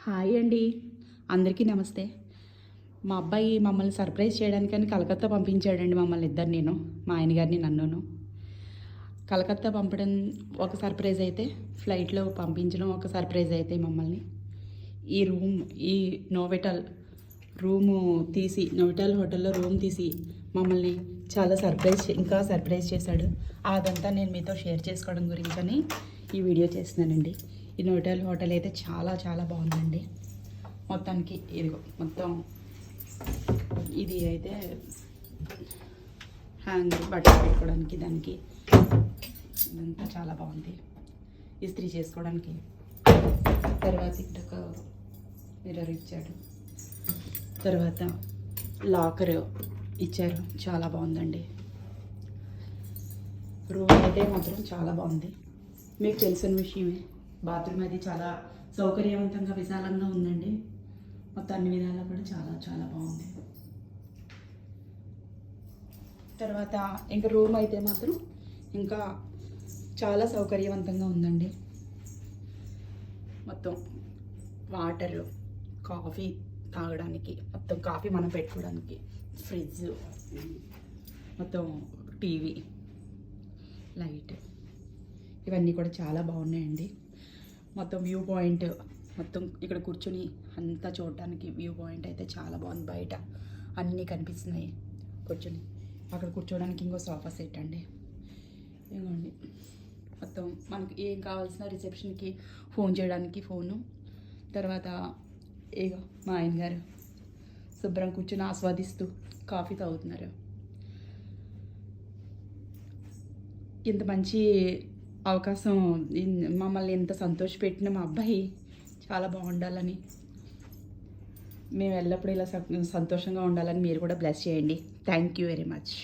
Hi అండి, అందరికీ నమస్తే. మా అబ్బాయి మమ్మల్ని సర్ప్రైజ్ చేయడానికని కలకత్తా పంపించాడండి. మమ్మల్ని ఇద్దరు, నేను మా ఆయన గారిని నన్నును. కలకత్తా పంపడం ఒక సర్ప్రైజ్ అయితే, ఫ్లైట్లో పంపించడం ఒక సర్ప్రైజ్ అయితే మమ్మల్ని ఈ నోవెటల్ రూము తీసి, నోవెటల్ హోటల్లో రూమ్ తీసి మమ్మల్ని చాలా ఇంకా సర్ప్రైజ్ చేశాడు. అదంతా నేను మీతో షేర్ చేసుకోవడం గురించని ఈ వీడియో చేస్తున్నానండి. ఈ నోవెటల్ హోటల్ అయితే చాలా చాలా బాగుందండి. మొత్తానికి ఇదిగో మొత్తం ఇది అయితే హ్యాంగర్ బట్టలు పెట్టుకోవడానికి, దానికి ఇదంతా చాలా బాగుంది. ఇస్త్రీ చేసుకోవడానికి. తర్వాత ఇటొక మిర్రర్ ఇచ్చాడు. తర్వాత లాకర్ ఇచ్చారు, చాలా బాగుందండి. రూమ్ అయితే మాత్రం చాలా బాగుంది. మీకు తెలిసిన విషయమే, బాత్రూమ్ అది చాలా సౌకర్యవంతంగా విశాలంగా ఉందండి. మొత్తం అన్ని విధాలా కూడా చాలా చాలా బాగుంది. తర్వాత ఇంకా రూమ్ అయితే మాత్రం ఇంకా చాలా సౌకర్యవంతంగా ఉందండి. మొత్తం వాటర్, కాఫీ తాగడానికి, మొత్తం కాఫీ మనం పెట్టుకోవడానికి ఫ్రిడ్జ్, మొత్తం టీవీ, లైట్, ఇవన్నీ కూడా చాలా బాగున్నాయండి. మొత్తం వ్యూ పాయింట్, మొత్తం ఇక్కడ కూర్చొని అంతా చూడడానికి వ్యూ పాయింట్ అయితే చాలా బాగుంది. బయట అన్నీ కనిపిస్తున్నాయి. కూర్చొని అక్కడ కూర్చోడానికి ఇంకో సోఫా సెట్ అండి. ఇదిగోండి, మొత్తం మనకి ఏం కావాల్సిన రిసెప్షన్కి ఫోన్ చేయడానికి ఫోను. తర్వాత ఇగో మా ఆయన గారు శుభ్రం కూర్చొని ఆస్వాదిస్తూ కాఫీ తాగుతున్నారు. ఇంత మంచి అవకాశం, మమ్మల్ని ఎంత సంతోషపెట్టిన మా అబ్బాయి చాలా బాగుండాలని, మేము ఎల్లప్పుడూ ఇలా సంతోషంగా ఉండాలని మీరు కూడా బ్లెస్ చేయండి. Thank you very much.